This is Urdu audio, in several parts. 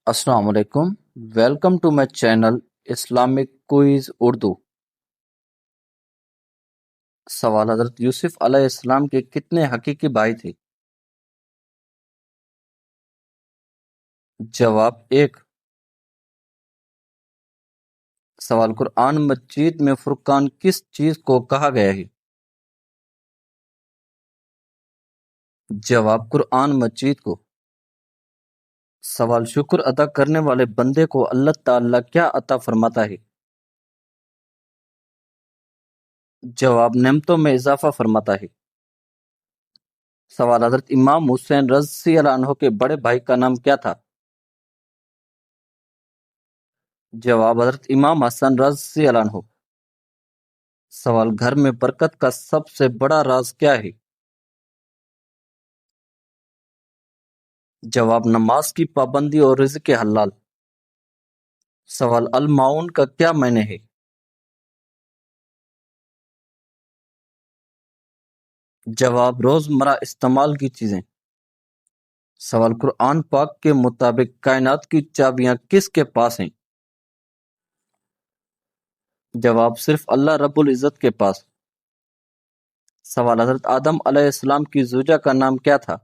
السلام علیکم، welcome to my channel Islamic quiz Urdu. سوال: حضرت یوسف علیہ السلام کے کتنے حقیقی بھائی تھے؟ جواب: 1۔ سوال: قرآن مجید میں فرقان کس چیز کو کہا گیا ہے؟ جواب: قرآن مجید کو۔ سوال: شکر ادا کرنے والے بندے کو اللہ تعالیٰ کیا عطا فرماتا ہے؟ جواب: نعمتوں میں اضافہ فرماتا ہے۔ سوال: حضرت امام حسین رضی اللہ عنہ کے بڑے بھائی کا نام کیا تھا؟ جواب: حضرت امام حسن رضی اللہ عنہ۔ سوال: گھر میں برکت کا سب سے بڑا راز کیا ہے؟ جواب: نماز کی پابندی اور رزق حلال۔ سوال: المعون کا کیا معنی ہے؟ جواب: روزمرہ استعمال کی چیزیں۔ سوال: قرآن پاک کے مطابق کائنات کی چابیاں کس کے پاس ہیں؟ جواب: صرف اللہ رب العزت کے پاس۔ سوال: حضرت آدم علیہ السلام کی زوجہ کا نام کیا تھا؟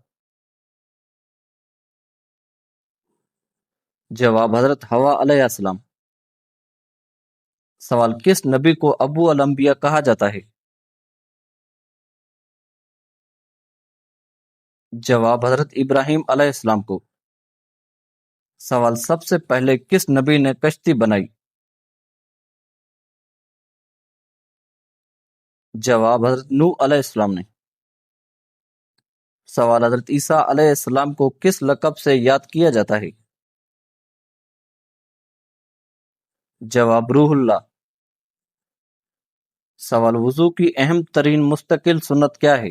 جواب: حضرت حوا علیہ السلام۔ سوال: کس نبی کو ابو الانبیاء کہا جاتا ہے؟ جواب: حضرت ابراہیم علیہ السلام کو۔ سوال: سب سے پہلے کس نبی نے کشتی بنائی؟ جواب: حضرت نوح علیہ السلام نے۔ سوال: حضرت عیسیٰ علیہ السلام کو کس لقب سے یاد کیا جاتا ہے؟ جواب: روح اللہ۔ سوال: وضو کی اہم ترین مستقل سنت کیا ہے؟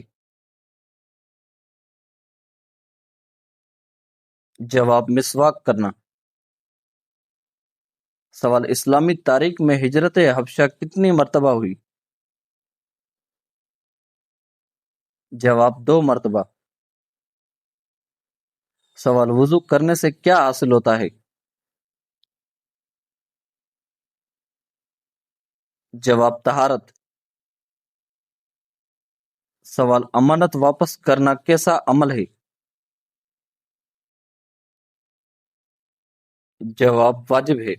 جواب: مسواک کرنا۔ سوال: اسلامی تاریخ میں ہجرت حبشہ کتنی مرتبہ ہوئی؟ جواب: 2 مرتبہ۔ سوال: وضو کرنے سے کیا حاصل ہوتا ہے؟ جواب: طہارت۔ سوال: امانت واپس کرنا کیسا عمل ہے؟ جواب: واجب ہے۔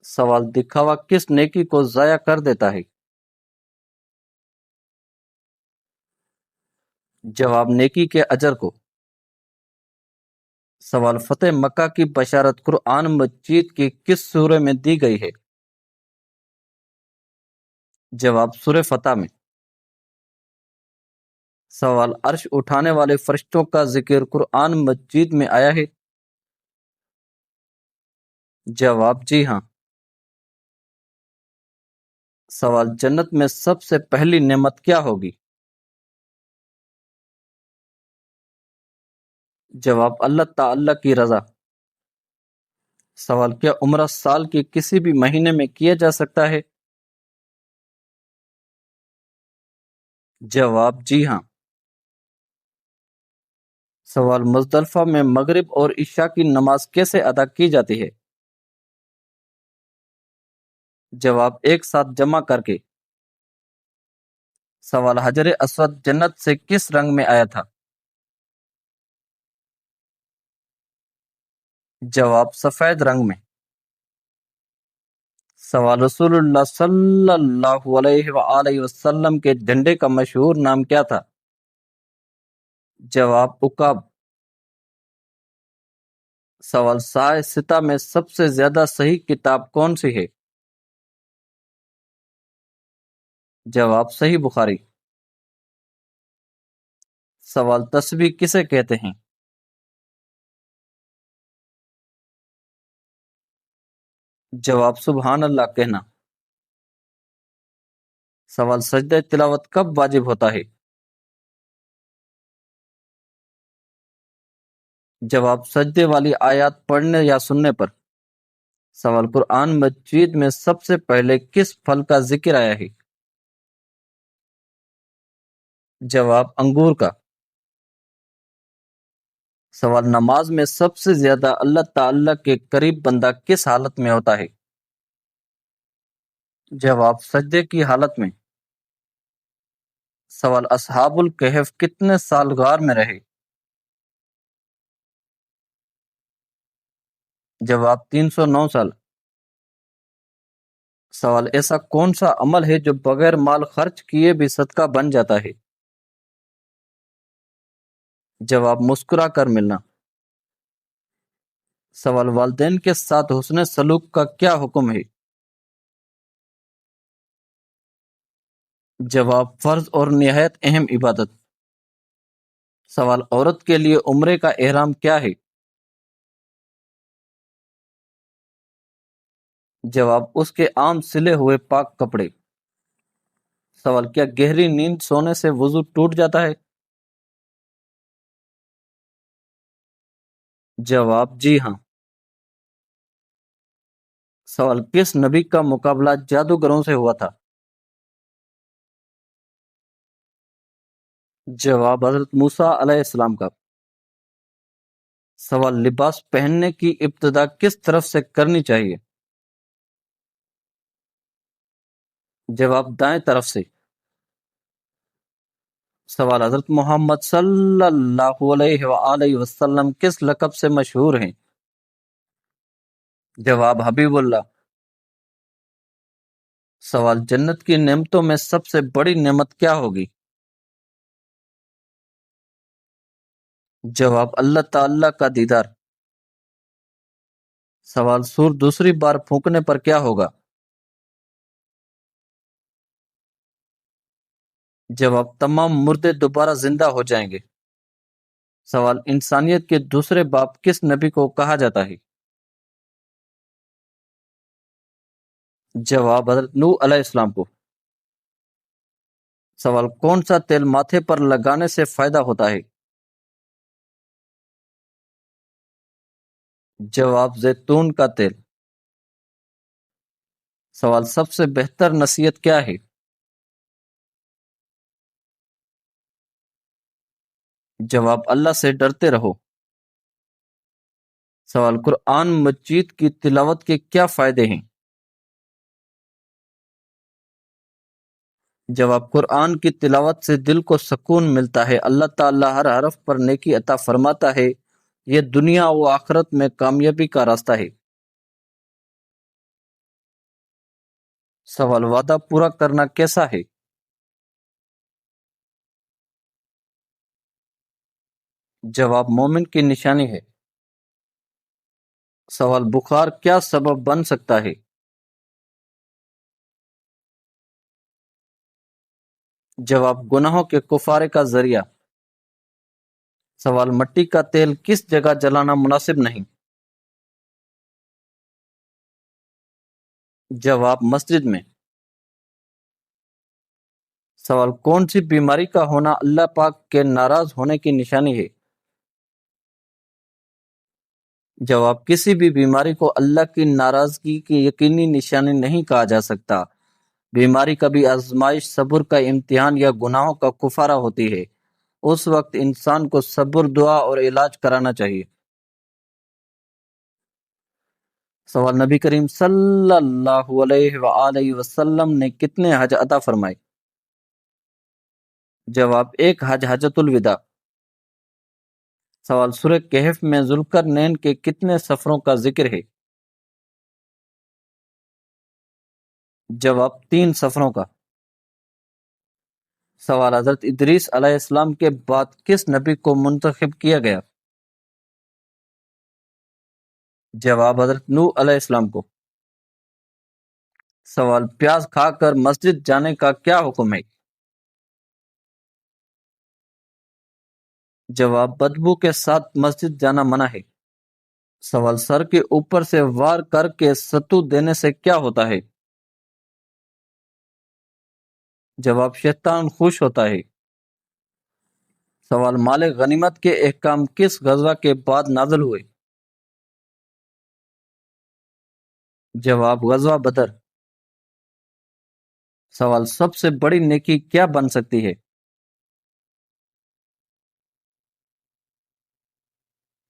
سوال: دکھاوا کس نیکی کو ضائع کر دیتا ہے؟ جواب: نیکی کے اجر کو۔ سوال: فتح مکہ کی بشارت قرآن مجید کی کس سورہ میں دی گئی ہے؟ جواب: سورہ فتح میں۔ سوال: عرش اٹھانے والے فرشتوں کا ذکر قرآن مجید میں آیا ہے؟ جواب: جی ہاں۔ سوال: جنت میں سب سے پہلی نعمت کیا ہوگی؟ جواب: اللہ تعالیٰ کی رضا۔ سوال: کیا عمرہ سال کے کسی بھی مہینے میں کیا جا سکتا ہے؟ جواب: جی ہاں۔ سوال: مزدلفہ میں مغرب اور عشاء کی نماز کیسے ادا کی جاتی ہے؟ جواب: ایک ساتھ جمع کر کے۔ سوال: حجر اسود جنت سے کس رنگ میں آیا تھا؟ جواب: سفید رنگ میں۔ سوال: رسول اللہ صلی اللہ علیہ وآلہ وسلم کے جھنڈے کا مشہور نام کیا تھا؟ جواب: عقاب۔ سوال: سائے ستہ میں سب سے زیادہ صحیح کتاب کون سی ہے؟ جواب: صحیح بخاری۔ سوال: تسبیح کسے کہتے ہیں؟ جواب: سبحان اللہ کہنا۔ سوال: سجدہ تلاوت کب واجب ہوتا ہے؟ جواب: سجدے والی آیات پڑھنے یا سننے پر۔ سوال: قرآن مجید میں سب سے پہلے کس پھل کا ذکر آیا ہے؟ جواب: انگور کا۔ سوال نماز میں سب سے زیادہ اللہ تعالی کے قریب بندہ کس حالت میں ہوتا ہے؟ جواب سجدے کی حالت میں۔ سوال اصحاب الکہف کتنے سال غار میں رہے؟ جواب 309 سال۔ سوال ایسا کون سا عمل ہے جو بغیر مال خرچ کیے بھی صدقہ بن جاتا ہے؟ جواب مسکرا کر ملنا۔ سوال والدین کے ساتھ حسن سلوک کا کیا حکم ہے؟ جواب فرض اور نہایت اہم عبادت۔ سوال عورت کے لیے عمرے کا احرام کیا ہے؟ جواب اس کے عام سلے ہوئے پاک کپڑے۔ سوال کیا گہری نیند سونے سے وضو ٹوٹ جاتا ہے؟ جواب جی ہاں۔ سوال کس نبی کا مقابلہ جادوگروں سے ہوا تھا؟ جواب حضرت موسیٰ علیہ السلام کا۔ سوال لباس پہننے کی ابتدا کس طرف سے کرنی چاہیے؟ جواب دائیں طرف سے۔ سوال حضرت محمد صلی اللہ علیہ وآلہ وسلم کس لقب سے مشہور ہیں؟ جواب حبیب اللہ۔ سوال جنت کی نعمتوں میں سب سے بڑی نعمت کیا ہوگی؟ جواب اللہ تعالی کا دیدار۔ سوال سور دوسری بار پھونکنے پر کیا ہوگا؟ جواب تمام مردے دوبارہ زندہ ہو جائیں گے۔ سوال انسانیت کے دوسرے باپ کس نبی کو کہا جاتا ہے؟ جواب حضرت نوح علیہ السلام کو۔ سوال کون سا تیل ماتھے پر لگانے سے فائدہ ہوتا ہے؟ جواب زیتون کا تیل۔ سوال سب سے بہتر نصیحت کیا ہے؟ جواب اللہ سے ڈرتے رہو۔ سوال قرآن مجید کی تلاوت کے کیا فائدے ہیں؟ جواب قرآن کی تلاوت سے دل کو سکون ملتا ہے، اللہ تعالیٰ ہر حرف پر نیکی عطا فرماتا ہے، یہ دنیا و آخرت میں کامیابی کا راستہ ہے۔ سوال وعدہ پورا کرنا کیسا ہے؟ جواب مومن کی نشانی ہے۔ سوال بخار کیا سبب بن سکتا ہے؟ جواب گناہوں کے کفارے کا ذریعہ۔ سوال مٹی کا تیل کس جگہ جلانا مناسب نہیں؟ جواب مسجد میں۔ سوال کون سی بیماری کا ہونا اللہ پاک کے ناراض ہونے کی نشانی ہے؟ جواب کسی بھی بیماری کو اللہ کی ناراضگی کی یقینی نشانی نہیں کہا جا سکتا۔ بیماری کبھی آزمائش، صبر کا امتحان یا گناہوں کا کفارہ ہوتی ہے، اس وقت انسان کو صبر، دعا اور علاج کرانا چاہیے۔ سوال نبی کریم صلی اللہ علیہ وآلہ وسلم نے کتنے حج عطا فرمائے؟ جواب ایک حج، حجۃ الوداع۔ سوال سورہ کہف میں ذوالقرنین کے کتنے سفروں کا ذکر ہے؟ جواب 3 سفروں کا۔ سوال حضرت ادریس علیہ السلام کے بعد کس نبی کو منتخب کیا گیا؟ جواب حضرت نوح علیہ السلام کو۔ سوال پیاز کھا کر مسجد جانے کا کیا حکم ہے؟ جواب بدبو کے ساتھ مسجد جانا منع ہے۔ سوال سر کے اوپر سے وار کر کے ستو دینے سے کیا ہوتا ہے؟ جواب شیطان خوش ہوتا ہے۔ سوال مال غنیمت کے احکام کس غزوہ کے بعد نازل ہوئے؟ جواب غزوہ بدر۔ سوال سب سے بڑی نیکی کیا بن سکتی ہے؟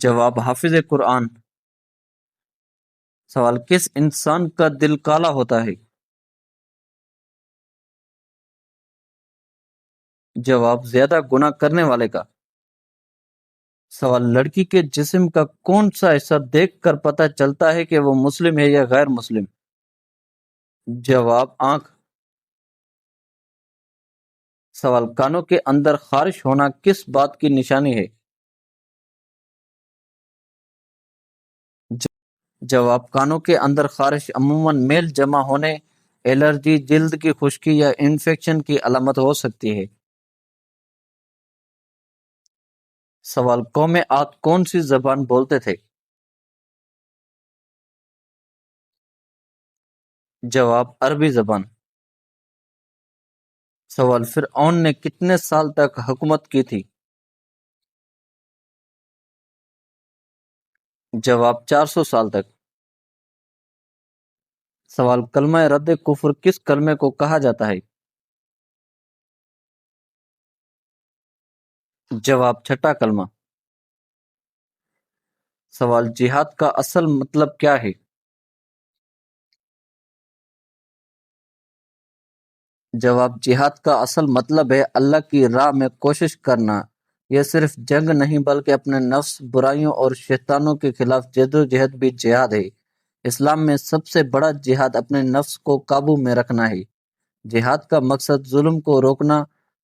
جواب حافظ قرآن۔ سوال کس انسان کا دل کالا ہوتا ہے؟ جواب زیادہ گناہ کرنے والے کا۔ سوال لڑکی کے جسم کا کون سا حصہ دیکھ کر پتہ چلتا ہے کہ وہ مسلم ہے یا غیر مسلم؟ جواب آنکھ۔ سوال کانوں کے اندر خارش ہونا کس بات کی نشانی ہے؟ جواب کانوں کے اندر خارش عموماً میل جمع ہونے، الرجی، جلد کی خشکی یا انفیکشن کی علامت ہو سکتی ہے۔ سوال قوم عاد کون سی زبان بولتے تھے؟ جواب عربی زبان۔ سوال فرعون نے کتنے سال تک حکومت کی تھی؟ جواب 400 سال تک۔ سوال کلمہ رد کفر کس کلمے کو کہا جاتا ہے؟ جواب چھٹا کلمہ۔ سوال جہاد کا اصل مطلب کیا ہے؟ جواب جہاد کا اصل مطلب ہے اللہ کی راہ میں کوشش کرنا۔ یہ صرف جنگ نہیں بلکہ اپنے نفس، برائیوں اور شیطانوں کے خلاف جدوجہد بھی جہاد ہے۔ اسلام میں سب سے بڑا جہاد اپنے نفس کو قابو میں رکھنا ہے۔ جہاد کا مقصد ظلم کو روکنا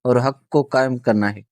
اور حق کو قائم کرنا ہے۔